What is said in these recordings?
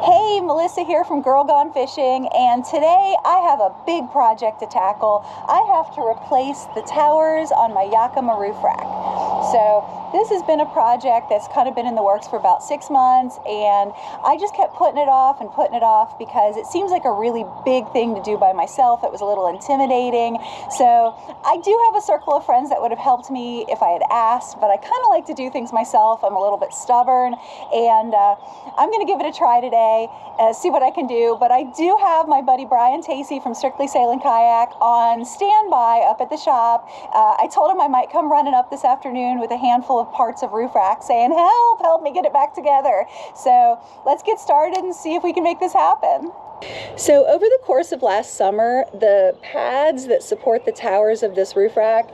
Hey, Melissa here from GirlGoneFishing, and today I have a big project to tackle. I have to replace the towers on my Yakima roof rack. So this has been a project that's kind of been in the works for about 6 months, and I just kept putting it off because it seems like a really big thing to do by myself. It was a little intimidating. So I do have a circle of friends that would have helped me if I had asked, but I kind of like to do things myself. I'm a little bit stubborn, and I'm going to give it a try today, see what I can do. But I do have my buddy Brian Tacey from Strictly Sailing Kayak on standby up at the shop. I told him I might come running up this afternoon with a handful of parts of roof rack saying, help me get it back together. So let's get started and see if we can make this happen. So over the course of last summer, the pads that support the towers of this roof rack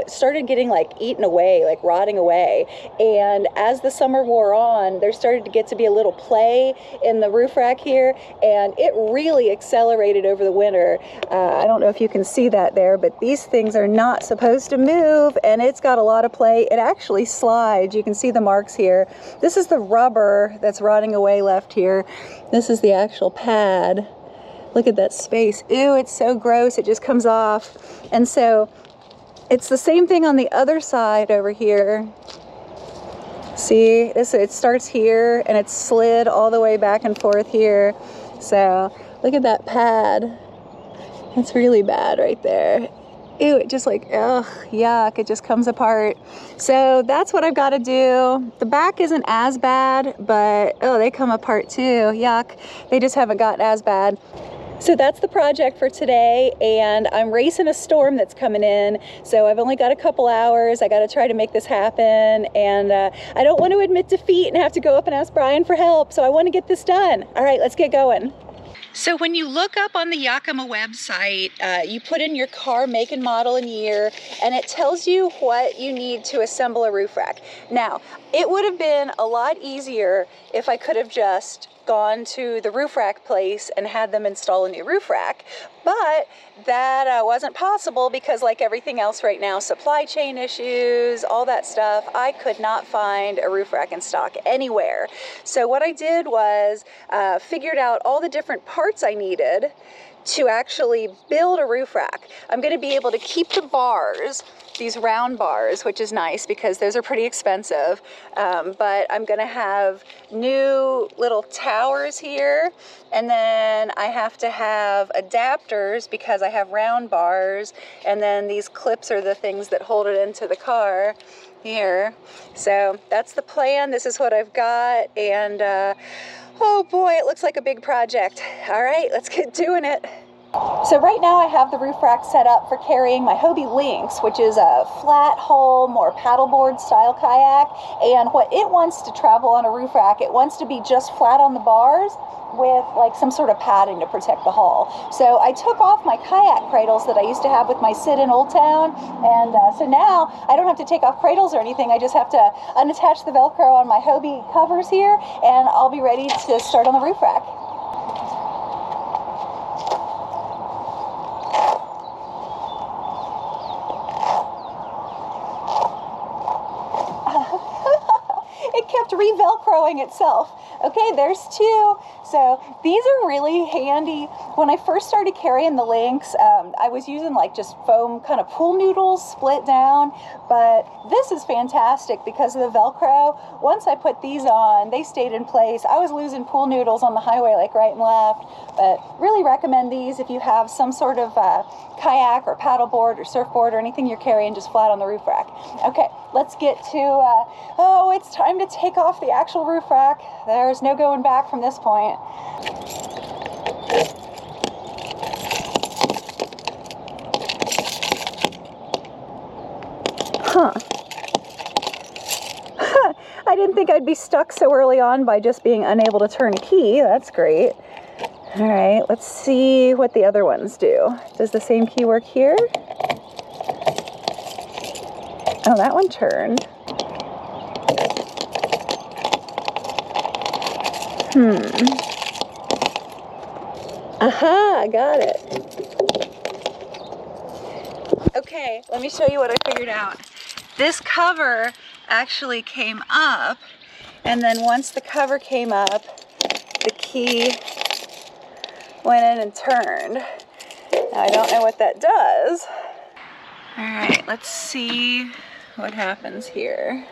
started getting eaten away, rotting away. And as the summer wore on, there started to get to be a little play in the roof rack here, and it really accelerated over the winter. I don't know if you can see that there, but these things are not supposed to move, and it's got a lot of play. It actually slides. You can see the marks here. This is the rubber that's rotting away left here. This is the actual pad. Look at that space. Ew, it's so gross. It just comes off. And so it's the same thing on the other side over here. See, it starts here and it's slid all the way back and forth here. So look at that pad. That's really bad right there. Ew, it just ugh, yuck, it just comes apart. So that's what I've got to do. The back isn't as bad, but oh, they come apart too, yuck. They just haven't gotten as bad. So that's the project for today, and I'm racing a storm that's coming in, so I've only got a couple hours. I got to try to make this happen, and I don't want to admit defeat and have to go up and ask Brian for help, so I want to get this done. All right, let's get going. So when you look up on the Yakima website, you put in your car make and model and year, and it tells you what you need to assemble a roof rack. Now, it would have been a lot easier if I could have just gone to the roof rack place and had them install a new roof rack, but that wasn't possible because, like everything else right now, supply chain issues, all that stuff, I could not find a roof rack in stock anywhere. So what I did was figured out all the different parts I needed to actually build a roof rack. I'm going to be able to keep the bars, these round bars, which is nice because those are pretty expensive, but I'm going to have new little towers here, and then I have to have adapters because I have round bars, and then these clips are the things that hold it into the car here. So that's the plan. This is what I've got, and oh boy, it looks like a big project. All right, let's get doing it. So right now I have the roof rack set up for carrying my Hobie Lynx, which is a flat hull, more paddleboard style kayak. And what it wants to travel on a roof rack, it wants to be just flat on the bars with some sort of padding to protect the hull. So I took off my kayak cradles that I used to have with my Sid in Old Town, and so now I don't have to take off cradles or anything. I just have to unattach the Velcro on my Hobie covers here, and I'll be ready to start on the roof rack. It kept re-velcroing itself. Okay, there's two. So these are really handy. When I first started carrying the Lynx, I was using just foam kind of pool noodles split down, but this is fantastic because of the Velcro. Once I put these on, they stayed in place. I was losing pool noodles on the highway right and left, but really recommend these if you have some sort of kayak or paddleboard or surfboard or anything you're carrying just flat on the roof rack. Okay, let's get to, oh, it's time to take off the actual roof rack. There's no going back from this point. I didn't think I'd be stuck so early on by just being unable to turn a key. That's great. All right, let's see what the other ones do. Does the same key work here? Oh, that one turned. Aha, I got it. Okay, let me show you what I figured out. This cover actually came up, and then once the cover came up, the key went in and turned. Now, I don't know what that does. All right, let's see what happens here.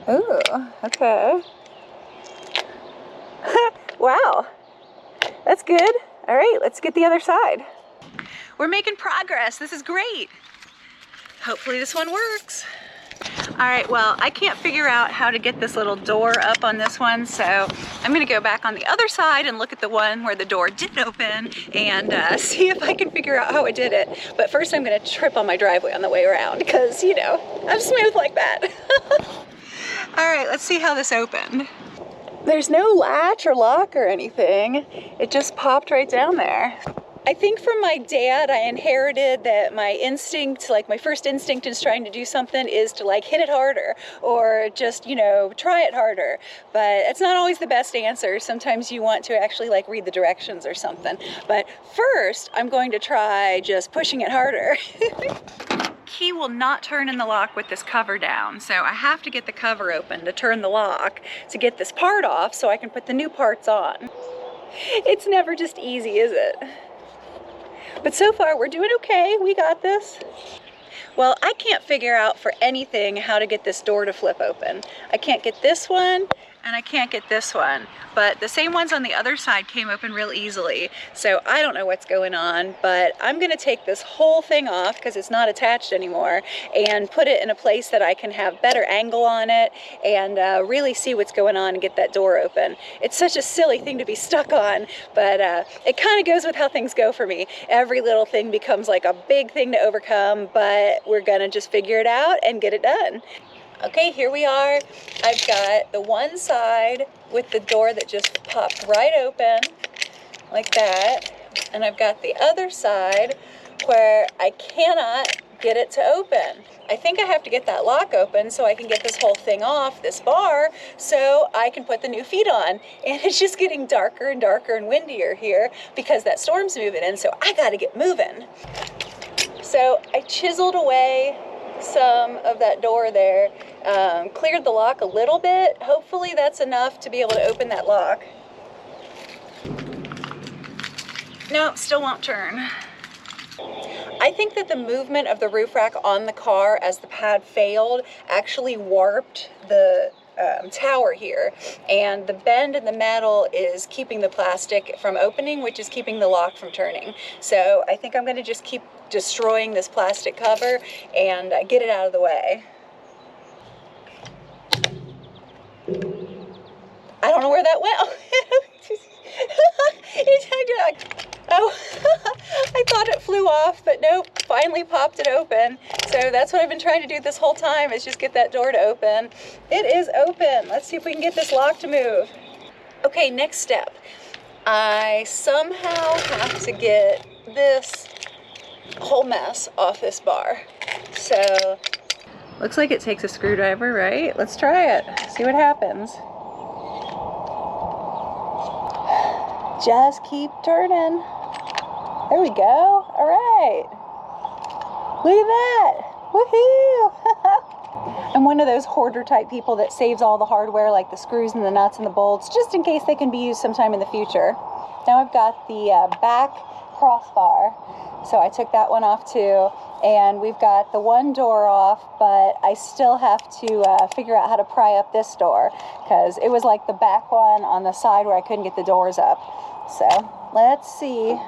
Ooh, okay. Wow, that's good. All right, let's get the other side. We're making progress. This is great. Hopefully this one works. All right, well, I can't figure out how to get this little door up on this one, so I'm gonna go back on the other side and look at the one where the door did open and see if I can figure out how I did it. But first I'm gonna trip on my driveway on the way around because, you know, I'm smooth like that. All right, let's see how this opened. There's no latch or lock or anything. It just popped right down there. I think from my dad, I inherited that my instinct, like my first instinct is trying to do something is to like hit it harder or just, you know, try it harder. But it's not always the best answer. Sometimes you want to actually like read the directions or something. But first, I'm going to try just pushing it harder. Key will not turn in the lock with this cover down, so I have to get the cover open to turn the lock to get this part off so I can put the new parts on. It's never just easy, is it? But so far, we're doing okay. We got this. Well, I can't figure out for anything how to get this door to flip open. I can't get this one, and I can't get this one. But the same ones on the other side came open real easily. So I don't know what's going on, but I'm gonna take this whole thing off because it's not attached anymore and put it in a place that I can have better angle on it and really see what's going on and get that door open. It's such a silly thing to be stuck on, but it kind of goes with how things go for me. Every little thing becomes like a big thing to overcome, but we're gonna just figure it out and get it done. Okay, here we are. I've got the one side with the door that just popped right open, like that. And I've got the other side where I cannot get it to open. I think I have to get that lock open so I can get this whole thing off, this bar, so I can put the new feet on. And it's just getting darker and darker and windier here because that storm's moving in, so I gotta get moving. So I chiseled away some of that door there, cleared the lock a little bit. Hopefully that's enough to be able to open that lock. No, still won't turn. I think that the movement of the roof rack on the car as the pad failed actually warped the tower here, and the bend in the metal is keeping the plastic from opening, which is keeping the lock from turning. So I think I'm going to just keep destroying this plastic cover and get it out of the way. I don't know where that went. Oh, I thought it flew off, but nope, finally popped it open. So that's what I've been trying to do this whole time, is just get that door to open. It is open. Let's see if we can get this lock to move. Okay, next step. I somehow have to get this whole mess off this bar. So, looks like it takes a screwdriver, right? Let's try it, see what happens. Just keep turning. There we go. All right. Look at that. Woohoo! I'm one of those hoarder type people that saves all the hardware, like the screws and the nuts and the bolts, just in case they can be used sometime in the future. Now I've got the back crossbar, so I took that one off too. And we've got the one door off, but I still have to figure out how to pry up this door because it was like the back one on the side where I couldn't get the doors up. So let's see.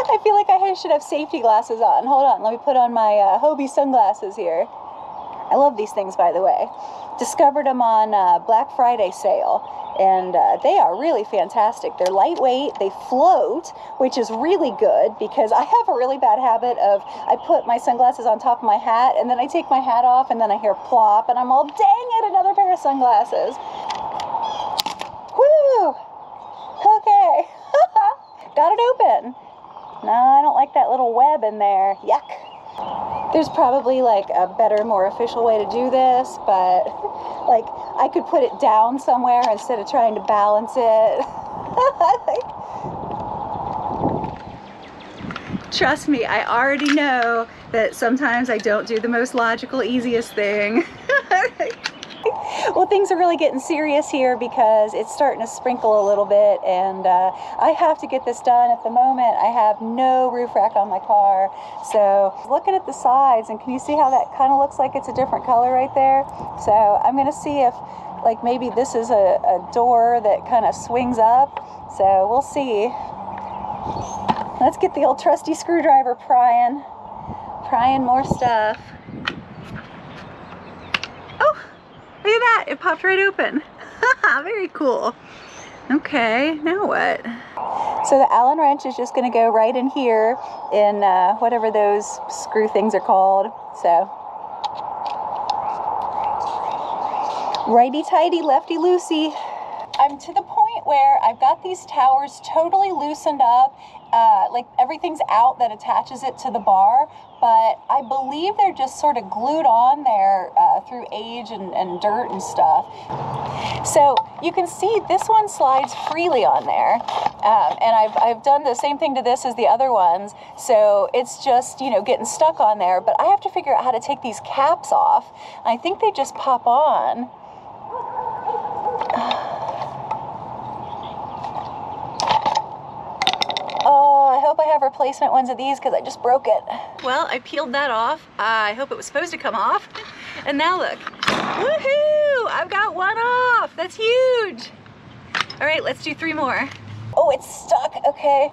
I feel like I should have safety glasses on. Hold on, let me put on my Hobie sunglasses here. I love these things, by the way. Discovered them on Black Friday sale, and they are really fantastic. They're lightweight, they float, which is really good because I have a really bad habit of, I put my sunglasses on top of my hat, and then I take my hat off, and then I hear plop, and I'm all, dang it, another pair of sunglasses. Woo! Okay. Got it open. No, I don't like that little web in there. Yuck. There's probably like a better, more official way to do this, but like I could put it down somewhere instead of trying to balance it. Trust me, I already know that sometimes I don't do the most logical, easiest thing. Well, things are really getting serious here because it's starting to sprinkle a little bit, and I have to get this done. At the moment, I have no roof rack on my car. So looking at the sides, and can you see how that kind of looks like it's a different color right there? So I'm going to see if like maybe this is a door that kind of swings up. So we'll see. Let's get the old trusty screwdriver prying more stuff. Oh, look at that, it popped right open. Very cool. Okay, now what? So the Allen wrench is just gonna go right in here in whatever those screw things are called. So, righty-tighty, lefty-loosey. I'm to the point where I've got these towers totally loosened up, like everything's out that attaches it to the bar, but I believe they're just sort of glued on there through age and dirt and stuff. So you can see this one slides freely on there, and I've done the same thing to this as the other ones, so it's just, you know, getting stuck on there, but I have to figure out how to take these caps off. I think they just pop on. I hope I have replacement ones of these because I just broke it. Well, I peeled that off. I hope it was supposed to come off. And now look. Woohoo! I've got one off. That's huge. All right, let's do 3 more. Oh, it's stuck. Okay.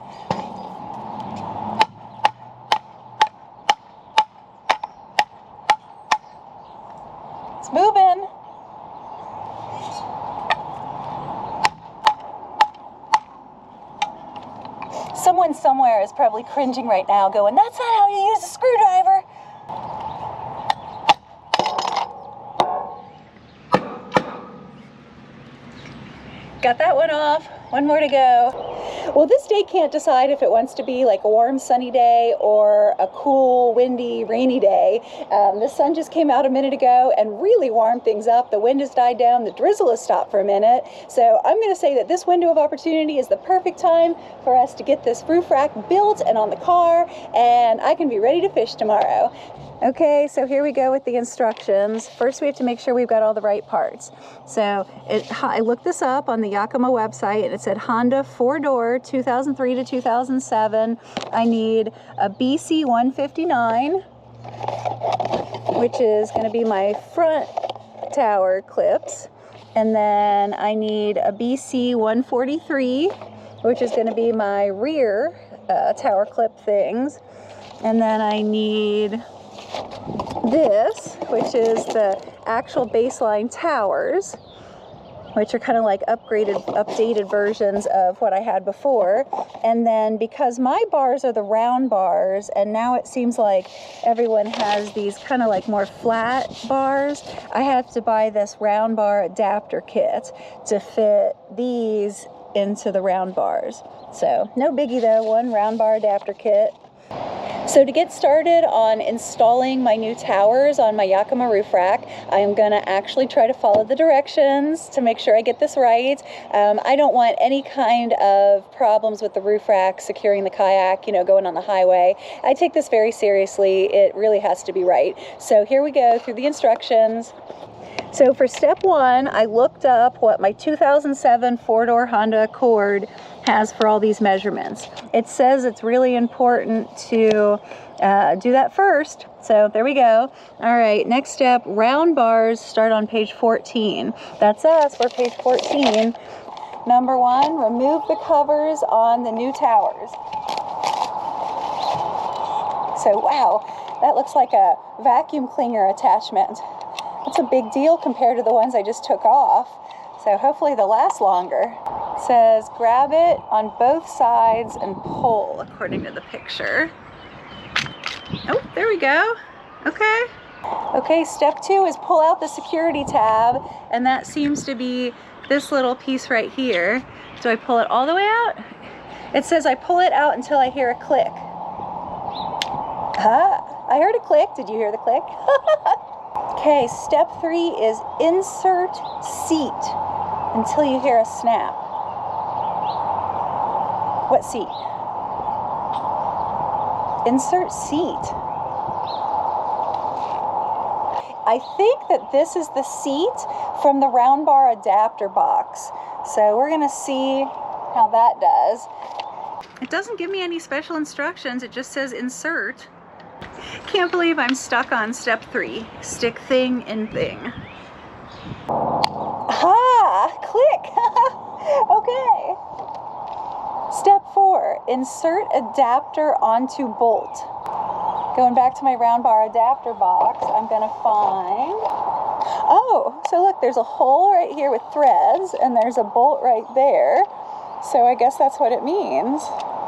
It's moving. Someone somewhere is probably cringing right now going, that's not how you use a screwdriver. Got that one off. One more to go. Well, this day can't decide if it wants to be like a warm, sunny day or a cool, windy, rainy day. The sun just came out a minute ago and really warmed things up. The wind has died down. The drizzle has stopped for a minute. So I'm going to say that this window of opportunity is the perfect time for us to get this roof rack built and on the car, and I can be ready to fish tomorrow. Okay, so here we go with the instructions. First, we have to make sure we've got all the right parts. So I looked this up on the Yakima website, and it said Honda 4-door, 2003 to 2007. I need a BC 159, which is going to be my front tower clips. And then I need a BC 143, which is going to be my rear tower clip things. And then I need this, which is the actual BaseLine towers, which are kind of like updated versions of what I had before. And then because my bars are the round bars, and now it seems like everyone has these kind of like more flat bars, I have to buy this round bar adapter kit to fit these into the round bars. So no biggie though, one round bar adapter kit. So to get started on installing my new towers on my Yakima roof rack, I'm going to actually try to follow the directions to make sure I get this right. I don't want any kind of problems with the roof rack securing the kayak, you know, going on the highway. I take this very seriously. It really has to be right. So here we go through the instructions. So for step 1, I looked up what my 2007 4-door Honda Accord has for all these measurements. It says it's really important to do that first. So there we go. All right, next step, round bars start on page 14. That's us, we're page 14. Number 1, remove the covers on the new towers. So wow, that looks like a vacuum cleaner attachment. That's a big deal compared to the ones I just took off. So hopefully they'll last longer. It says grab it on both sides and pull according to the picture. Oh, there we go. Okay. Okay, step 2 is pull out the security tab, and that seems to be this little piece right here. Do I pull it all the way out? It says I pull it out until I hear a click. I heard a click. Did you hear the click? Okay, step 3 is insert seat until you hear a snap. What seat? Insert seat. I think that this is the seat from the round bar adapter box. So we're gonna see how that does. It doesn't give me any special instructions, it just says insert. Can't believe I'm stuck on step 3, stick thing in thing. Ah, click. Okay. Step 4, insert adapter onto bolt. Going back to my round bar adapter box, I'm gonna find, oh, so look, there's a hole right here with threads and there's a bolt right there. So I guess that's what it means.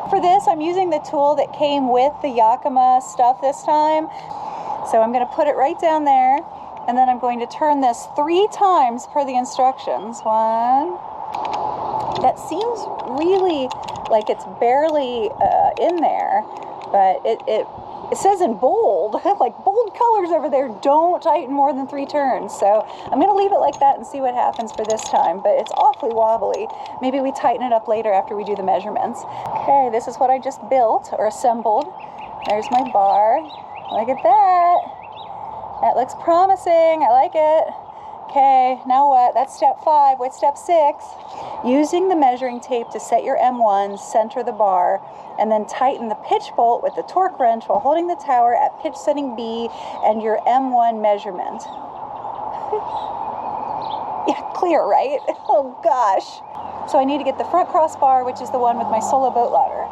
For this, I'm using the tool that came with the Yakima stuff this time. So I'm gonna put it right down there and then I'm going to turn this 3 times per the instructions. 1. That seems really like it's barely in there, but it says in bold, like bold colors over there, don't tighten more than 3 turns. So I'm gonna leave it like that and see what happens for this time, but it's awfully wobbly. Maybe we tighten it up later after we do the measurements. Okay, this is what I just built or assembled. There's my bar. Look at that. That looks promising, I like it. Okay, now what? That's step 5. What's step 6? Using the measuring tape to set your M1, center the bar, and then tighten the pitch bolt with the torque wrench while holding the tower at pitch setting B and your M1 measurement. Yeah, clear, right? Oh gosh. So I need to get the front crossbar, which is the one with my solo boat loader.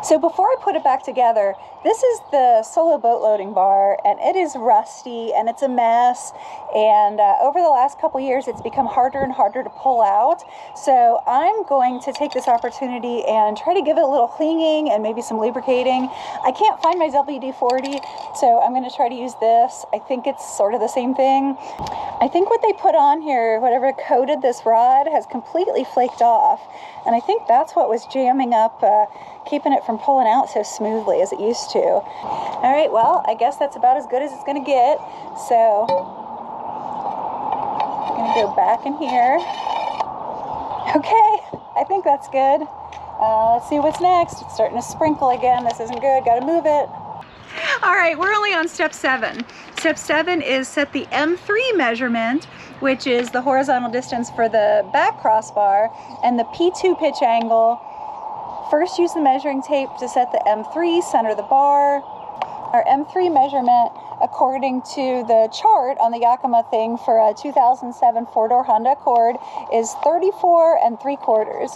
So before I put it back together, this is the solo boat loading bar, and it is rusty and it's a mess. And over the last couple years, it's become harder and harder to pull out. So I'm going to take this opportunity and try to give it a little cleaning and maybe some lubricating. I can't find my WD-40, so I'm going to try to use this. I think it's sort of the same thing. I think what they put on here, whatever coated this rod, has completely flaked off. And I think that's what was jamming up, keeping it from pulling out so smoothly as it used to. All right, well, I guess that's about as good as it's going to get. So I'm going to go back in here. Okay, I think that's good. Let's see what's next. It's starting to sprinkle again. This isn't good. Got to move it. All right, we're only on step 7. Step 7 is set the M3 measurement, which is the horizontal distance for the back crossbar, and the P2 pitch angle. First, use the measuring tape to set the M3, center the bar. Our M3 measurement, according to the chart on the Yakima thing for a 2007 four-door Honda Accord, is 34 3/4.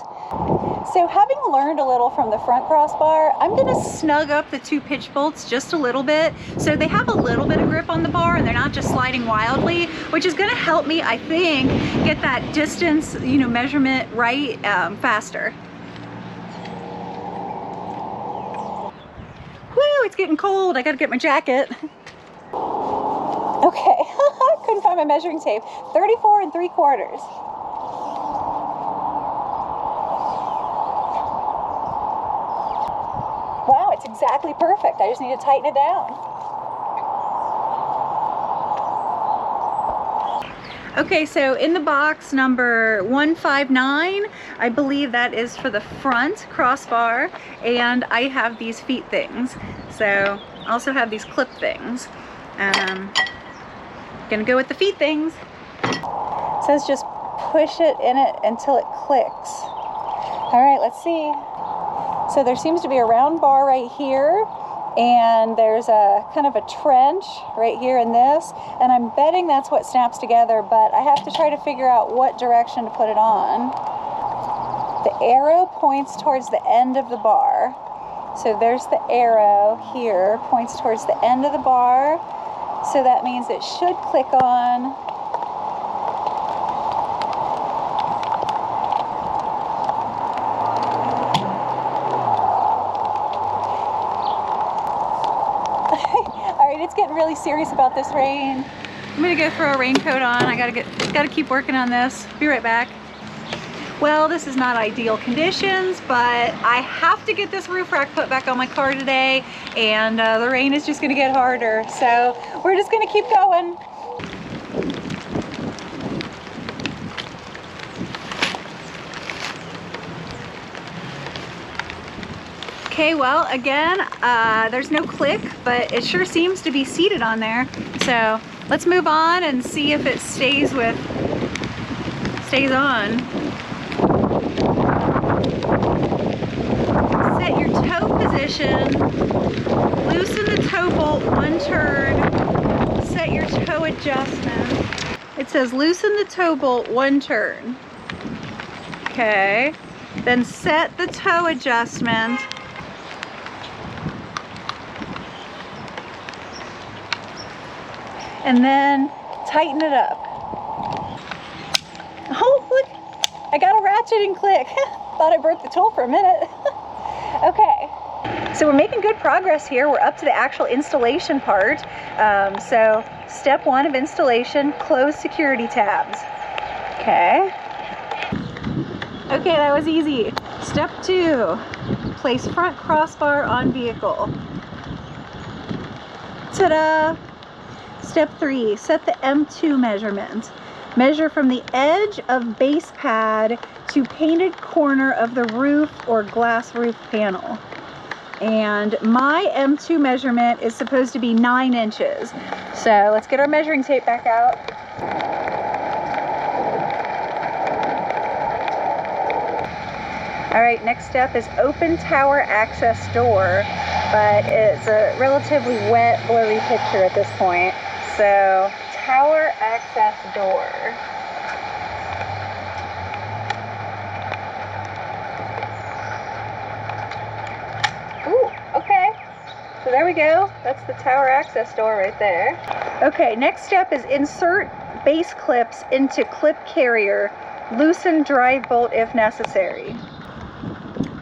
So having learned a little from the front crossbar, I'm going to snug up the 2 pitch bolts just a little bit so they have a little bit of grip on the bar and they're not just sliding wildly, which is going to help me, I think, get that distance, measurement right faster. Woo, it's getting cold. I got to get my jacket. Okay, couldn't find my measuring tape. 34 3/4. Wow, it's exactly perfect. I just need to tighten it down. Okay, so in the box number 159, I believe that is for the front crossbar, and I have these feet things. So I also have these clip things. Gonna go with the feet things. It says just push it in it until it clicks. All right, let's see. So there seems to be a round bar right here, and there's a kind of a trench right here in this, and I'm betting that's what snaps together, but I have to try to figure out what direction to put it on. The arrow points towards the end of the bar. So there's the arrow here, points towards the end of the bar. So that means it should click on. It's getting really serious about this rain. I'm gonna go throw a raincoat on. I gotta keep working on this. Be right back. Well, this is not ideal conditions, but I have to get this roof rack put back on my car today, and the rain is just gonna get harder. So we're just gonna keep going. Okay, well, again, there's no click, but it sure seems to be seated on there. So let's move on and see if it stays on. Set your toe position, loosen the toe bolt one turn, set your toe adjustment. It says loosen the toe bolt one turn. Okay, then set the toe adjustment. And then tighten it up. Oh, look, I got a ratcheting click. Thought I broke the tool for a minute. Okay, so we're making good progress here. We're up to the actual installation part. So step 1 of installation, close security tabs. Okay. Okay, that was easy. Step 2, place front crossbar on vehicle. Ta-da! Step 3, set the M2 measurement. Measure from the edge of base pad to painted corner of the roof or glass roof panel. And my M2 measurement is supposed to be 9 inches. So let's get our measuring tape back out. All right, next step is open tower access door, but it's a relatively wet, blurry picture at this point. So, tower access door. Ooh, okay. So there we go. That's the tower access door right there. Okay, next step is insert base clips into clip carrier. Loosen drive bolt if necessary.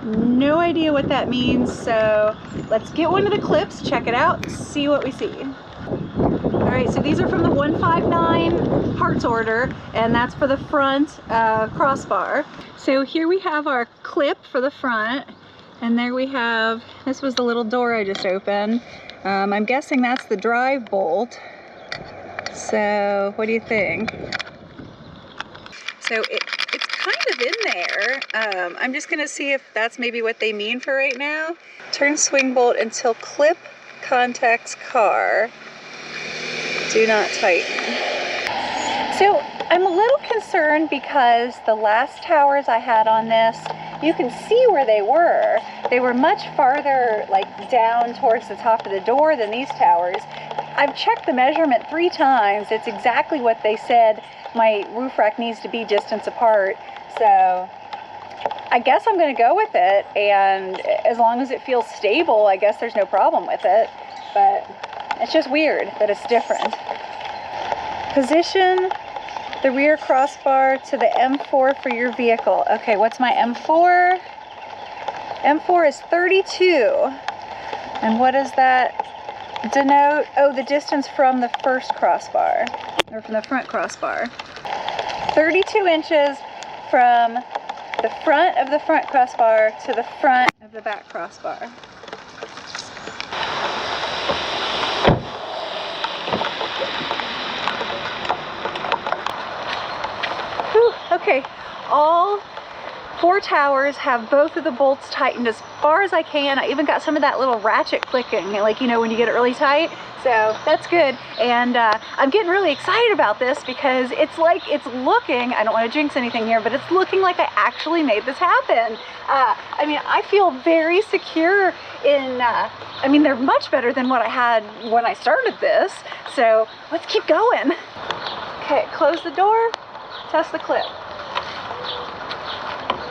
No idea what that means, so let's get one of the clips, check it out, see what we see. All right, so these are from the 159 parts order, and that's for the front crossbar. So here we have our clip for the front, and there we have, this was the little door I just opened. I'm guessing that's the drive bolt. So what do you think? So it's kind of in there. I'm just gonna see if that's maybe what they mean for right now. Turn swing bolt until clip contacts car. Do not tighten. So I'm a little concerned because the last towers I had on this, you can see where they were. They were much farther like down towards the top of the door than these towers. I've checked the measurement 3 times. It's exactly what they said my roof rack needs to be distance apart. So I guess I'm gonna go with it, and as long as it feels stable, I guess there's no problem with it. But it's just weird that it's different. Position the rear crossbar to the M4 for your vehicle. Okay, what's my M4? M4 is 32. And what does that denote? Oh, the distance from the first crossbar, or from the front crossbar. 32 inches from the front of the front crossbar to the front of the back crossbar. Whew, okay, all 4 towers have both of the bolts tightened as far as I can. I even got some of that little ratchet clicking, like, you know, when you get it really tight. So that's good. And I'm getting really excited about this because it's like, it's looking, I don't want to jinx anything here, but it's looking like I actually made this happen. I mean, I feel very secure in, I mean, they're much better than what I had when I started this. So let's keep going. Okay, close the door, test the clip.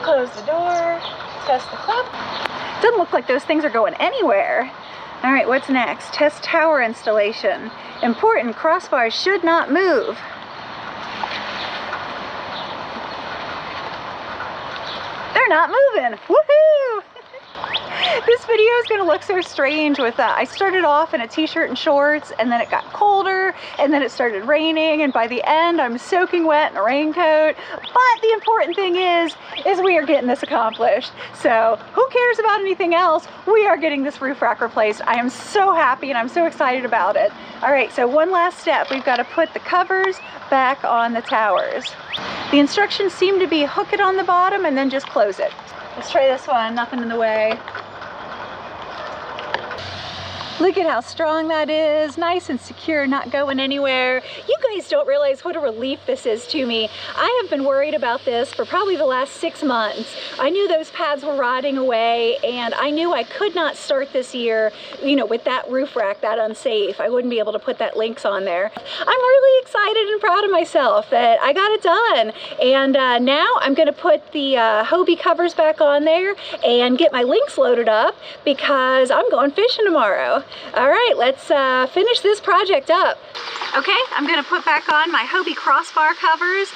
Close the door, test the clip. Doesn't look like those things are going anywhere. All right, what's next? Test tower installation. Important, crossbars should not move. They're not moving. Woohoo! This video is going to look so strange with I started off in a t-shirt and shorts, and then it got colder, and then it started raining, and by the end I'm soaking wet in a raincoat. But the important thing is we are getting this accomplished. So who cares about anything else? We are getting this roof rack replaced. I am so happy and I'm so excited about it. All right, so one last step. We've got to put the covers back on the towers. The instructions seem to be hook it on the bottom and then just close it. Let's try this one, nothing in the way. Look at how strong that is, nice and secure, not going anywhere. You guys don't realize what a relief this is to me. I have been worried about this for probably the last 6 months. I knew those pads were rotting away, and I knew I could not start this year, you know, with that roof rack, that unsafe. I wouldn't be able to put that Lynx on there. I'm really excited and proud of myself that I got it done. And now I'm gonna put the Hobie covers back on there and get my Lynx loaded up because I'm going fishing tomorrow. All right, let's finish this project up. Okay, I'm gonna put back on my Hobie crossbar covers.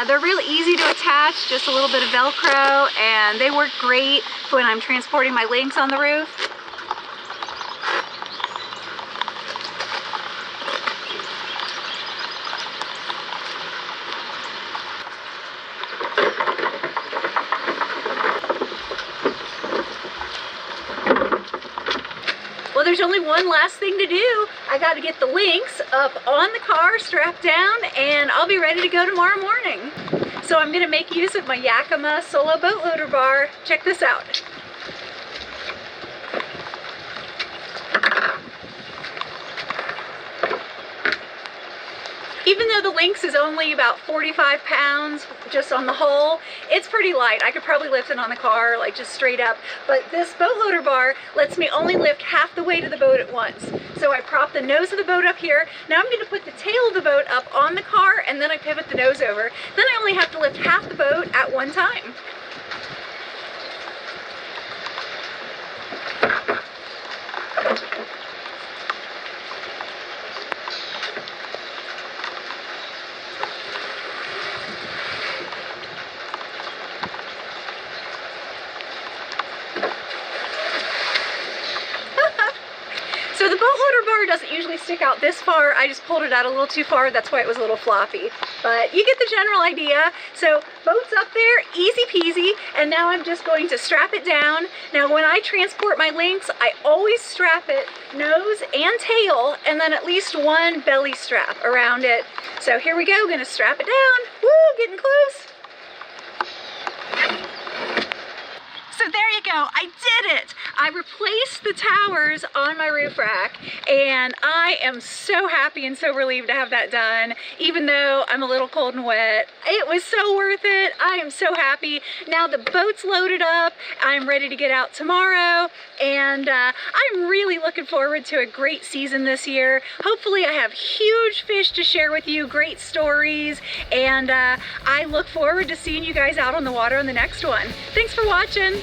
They're really easy to attach, just a little bit of Velcro, and they work great when I'm transporting my Lynx on the roof. Well, there's only one last thing to do. I got to get the Lynx up on the car, strapped down, and I'll be ready to go tomorrow morning. So I'm going to make use of my Yakima solo boat loader bar. Check this out. Even though the Lynx is only about 45 pounds just on the hull, it's pretty light. I could probably lift it on the car, like just straight up. But this boat loader bar lets me only lift half the weight of the boat at once. So I prop the nose of the boat up here. Now I'm going to put the tail of the boat up on the car, and then I pivot the nose over. Then I only have to lift half the boat at one time. So the boat loader bar doesn't usually stick out this far. I just pulled it out a little too far. That's why it was a little floppy. But you get the general idea. So boat's up there, easy peasy. And now I'm just going to strap it down. Now when I transport my Lynx, I always strap it nose and tail, and then at least one belly strap around it. So here we go, gonna strap it down. Woo, getting close. So there you go, I did it. I replaced the towers on my roof rack, and I am so happy and so relieved to have that done, even though I'm a little cold and wet. It was so worth it. I am so happy. Now the boat's loaded up. I'm ready to get out tomorrow, and I'm really looking forward to a great season this year. Hopefully I have huge fish to share with you, great stories, and I look forward to seeing you guys out on the water on the next one. Thanks for watching.